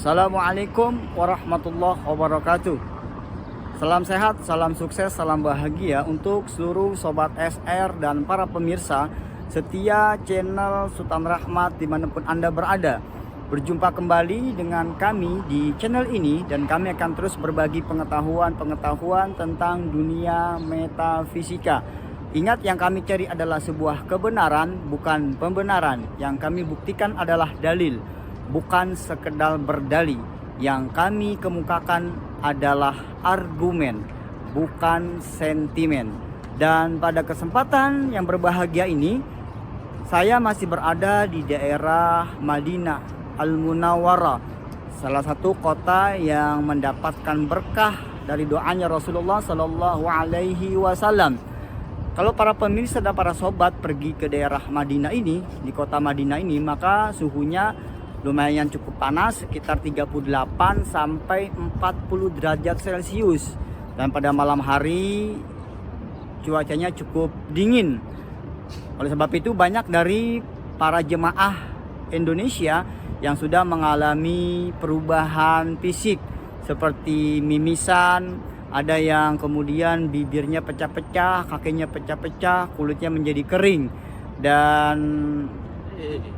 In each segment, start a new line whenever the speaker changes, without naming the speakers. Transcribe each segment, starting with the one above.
Assalamualaikum warahmatullahi wabarakatuh. Salam sehat, salam sukses, salam bahagia untuk seluruh sobat SR dan para pemirsa setia channel Sultan Rahmat dimanapun Anda berada. Berjumpa kembali dengan kami di channel ini dan kami akan terus berbagi pengetahuan tentang dunia metafisika. Ingat, yang kami cari adalah sebuah kebenaran, bukan pembenaran. Yang kami buktikan adalah dalil, bukan sekedar berdalih. Yang kami kemukakan adalah argumen, bukan sentimen. Dan pada kesempatan yang berbahagia ini, saya masih berada di daerah Madinah Al-Munawwarah, salah satu kota yang mendapatkan berkah dari doanya Rasulullah Sallallahu Alaihi Wasallam. Kalau para pemirsa dan para sobat pergi ke daerah Madinah ini, di kota Madinah ini, maka suhunya lumayan cukup panas, sekitar 38 sampai 40 derajat Celcius. Dan pada malam hari cuacanya cukup dingin. Oleh sebab itu banyak dari para jemaah Indonesia yang sudah mengalami perubahan fisik seperti mimisan, ada yang kemudian bibirnya pecah-pecah, kakinya pecah-pecah, kulitnya menjadi kering. Dan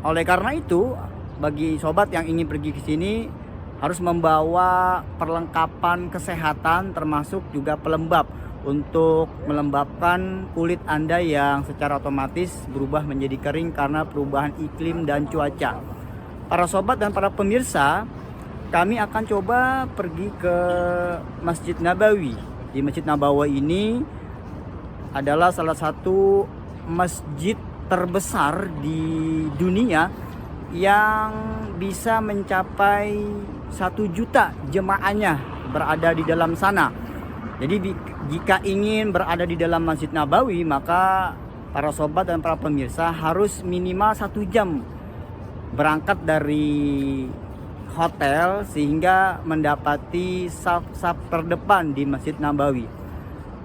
oleh karena itu, bagi sobat yang ingin pergi ke sini harus membawa perlengkapan kesehatan termasuk juga pelembab untuk melembabkan kulit Anda yang secara otomatis berubah menjadi kering karena perubahan iklim dan cuaca. Para sobat dan para pemirsa, kami akan coba pergi ke Masjid Nabawi. Di Masjid Nabawi ini adalah salah satu masjid terbesar di dunia yang bisa mencapai 1 juta jemaahnya berada di dalam sana. Jadi jika ingin berada di dalam Masjid Nabawi, maka para sobat dan para pemirsa harus minimal 1 jam berangkat dari hotel sehingga mendapati saf terdepan di Masjid Nabawi.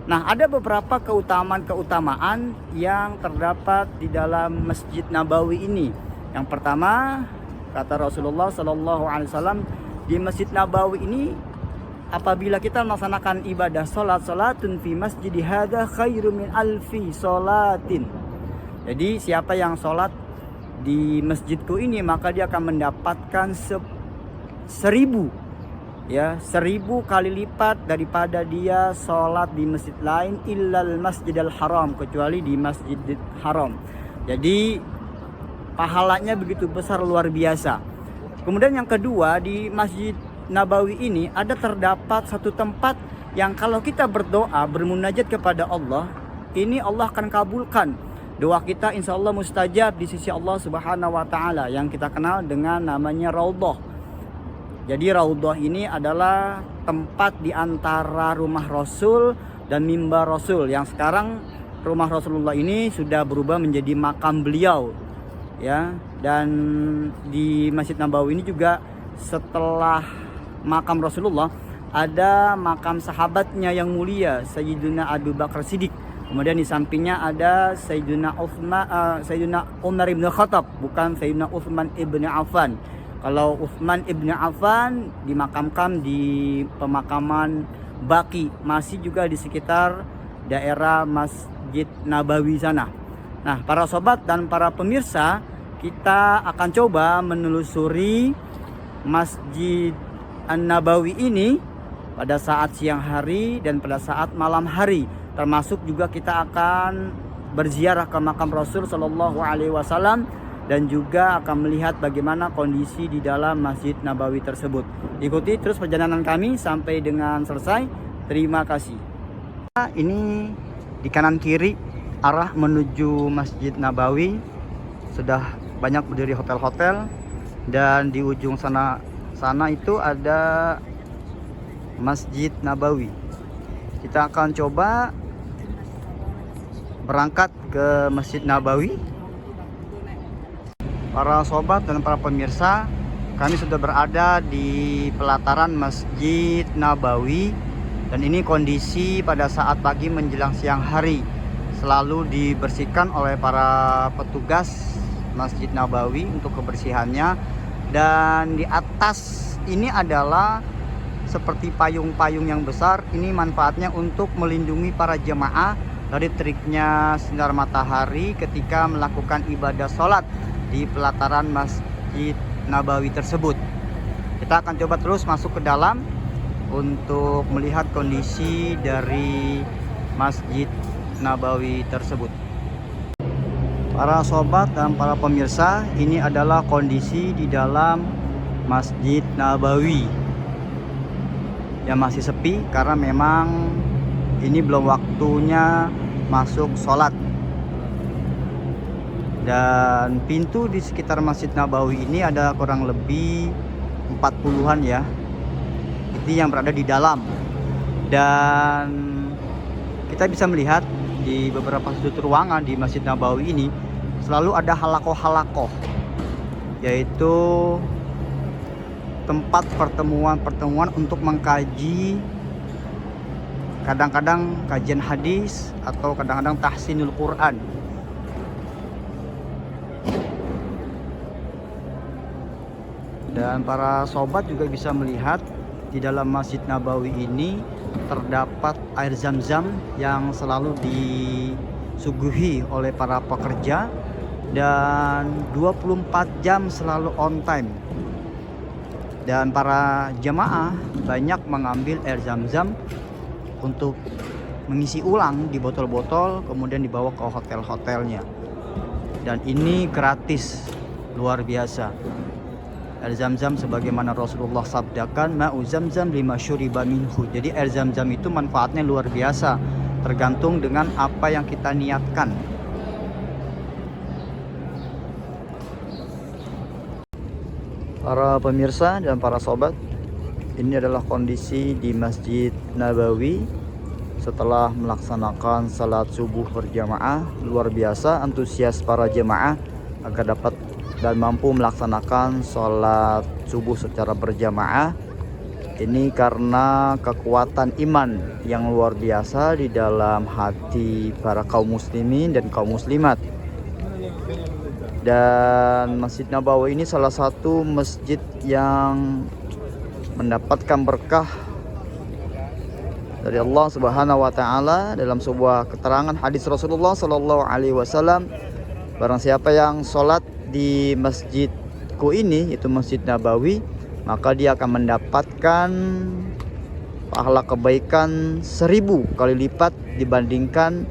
Nah, ada beberapa keutamaan yang terdapat di dalam Masjid Nabawi ini. Yang pertama, kata Rasulullah Sallallahu Alaihi Wasallam, di Masjid Nabawi ini apabila kita melaksanakan ibadah salatun fi masjid hadza khairum min alfi salatin. Jadi siapa yang salat di masjidku ini maka dia akan mendapatkan 1000 kali lipat daripada dia sholat di masjid lain illal masjidil haram, kecuali di Masjidil Haram. Jadi pahalanya begitu besar, luar biasa. Kemudian yang kedua, di Masjid Nabawi ini terdapat satu tempat yang kalau kita berdoa, bermunajat kepada Allah, ini Allah akan kabulkan doa kita, insya Allah mustajab di sisi Allah Subhanahu wa Ta'ala, yang kita kenal dengan namanya Raudhah. Jadi Raudhah ini adalah tempat di antara rumah Rasul dan mimbar Rasul, yang sekarang rumah Rasulullah ini sudah berubah menjadi makam beliau, ya. Dan di Masjid Nabawi ini juga setelah makam Rasulullah ada makam sahabatnya yang mulia Sayyidina Abu Bakar Siddiq. Kemudian di sampingnya ada Sayyidina Umar ibn Khattab, bukan Sayyidina Utsman ibn Affan. Kalau Utsman ibn Affan dimakamkan di pemakaman Baqi, masih juga di sekitar daerah Masjid Nabawi sana. Nah, para sobat dan para pemirsa, kita akan coba menelusuri Masjid An-Nabawi ini pada saat siang hari dan pada saat malam hari. Termasuk juga kita akan berziarah ke makam Rasul Sallallahu Alaihi Wasallam dan juga akan melihat bagaimana kondisi di dalam Masjid Nabawi tersebut. Ikuti terus perjalanan kami sampai dengan selesai. Terima kasih. Ini di kanan kiri arah menuju Masjid Nabawi sudah banyak berdiri hotel-hotel, dan di ujung sana itu ada Masjid Nabawi. Kita akan coba berangkat ke Masjid Nabawi. Para sobat dan para pemirsa, kami sudah berada di pelataran Masjid Nabawi, dan ini kondisi pada saat pagi menjelang siang hari selalu dibersihkan oleh para petugas Masjid Nabawi untuk kebersihannya. Dan di atas ini adalah seperti payung-payung yang besar. Ini manfaatnya untuk melindungi para jemaah dari teriknya sinar matahari ketika melakukan ibadah sholat di pelataran Masjid Nabawi tersebut. Kita akan coba terus masuk ke dalam untuk melihat kondisi dari Masjid Nabawi tersebut. Para sobat dan para pemirsa, ini adalah kondisi di dalam Masjid Nabawi yang masih sepi karena memang ini belum waktunya masuk sholat. Dan pintu di sekitar Masjid Nabawi ini ada kurang lebih 40-an ya. Itu yang berada di dalam. Dan kita bisa melihat di beberapa sudut ruangan di Masjid Nabawi ini selalu ada halakoh-halakoh, yaitu tempat pertemuan-pertemuan untuk mengkaji, kadang-kadang kajian hadis atau kadang-kadang tahsinul Quran. Dan para sobat juga bisa melihat di dalam Masjid Nabawi ini terdapat air zam-zam yang selalu disuguhi oleh para pekerja dan 24 jam selalu on time. Dan para jemaah banyak mengambil air zam-zam untuk mengisi ulang di botol-botol kemudian dibawa ke hotel-hotelnya. Dan ini gratis, luar biasa. Air zam-zam sebagaimana Rasulullah sabdakan, ma'u zam-zam lima syuriba minhu. Jadi air zam-zam itu manfaatnya luar biasa, tergantung dengan apa yang kita niatkan. Para pemirsa dan para sobat, ini adalah kondisi di Masjid Nabawi setelah melaksanakan salat subuh berjamaah. Luar biasa antusias para jemaah agar dapat dan mampu melaksanakan sholat subuh secara berjamaah. Ini karena kekuatan iman yang luar biasa di dalam hati para kaum muslimin dan kaum muslimat. Dan Masjid Nabawi ini salah satu masjid yang mendapatkan berkah dari Allah Subhanahu wa taala dalam sebuah keterangan hadis Rasulullah sallallahu alaihi wasallam, barang siapa yang sholat di masjidku ini, itu Masjid Nabawi, maka dia akan mendapatkan pahala kebaikan 1000 kali lipat dibandingkan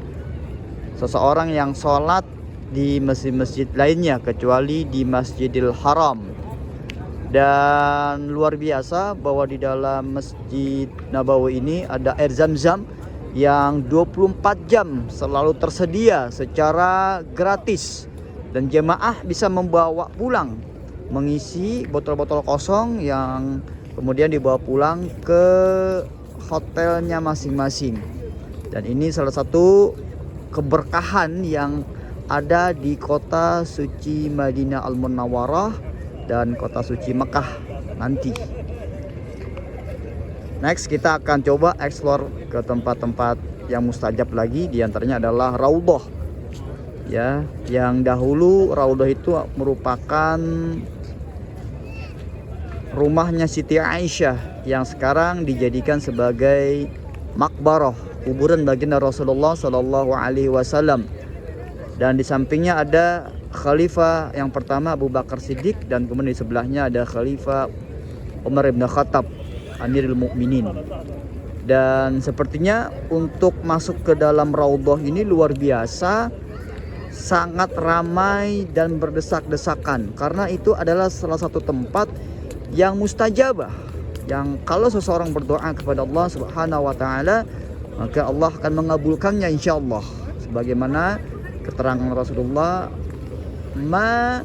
seseorang yang sholat di masjid-masjid lainnya kecuali di Masjidil Haram. Dan luar biasa bahwa di dalam Masjid Nabawi ini ada air zam-zam yang 24 jam selalu tersedia secara gratis. Dan jemaah bisa membawa pulang, mengisi botol-botol kosong yang kemudian dibawa pulang ke hotelnya masing-masing. Dan ini salah satu keberkahan yang ada di kota suci Madinah Al-Munawwarah dan kota suci Mekah nanti. Next kita akan coba explore ke tempat-tempat yang mustajab lagi, diantaranya adalah Raudhah. Ya, yang dahulu Raudhah itu merupakan rumahnya Siti Aisyah yang sekarang dijadikan sebagai makbarah, kuburan baginda Rasulullah sallallahu alaihi wasallam. Dan di sampingnya ada khalifah yang pertama Abu Bakar Siddiq, dan kemudian di sebelahnya ada khalifah Umar bin Khattab, Amirul Mukminin. Dan sepertinya untuk masuk ke dalam Raudhah ini luar biasa, sangat ramai dan berdesak-desakan karena itu adalah salah satu tempat yang mustajabah, yang kalau seseorang berdoa kepada Allah Subhanahu wa taala maka Allah akan mengabulkannya insyaallah, sebagaimana keterangan Rasulullah, ma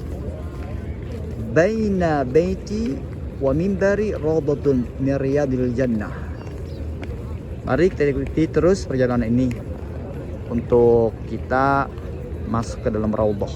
baina baiti wa minbari raudhatun min riyadil jannah. Mari kita ikuti terus perjalanan ini untuk kita masuk ke dalam Raudhah.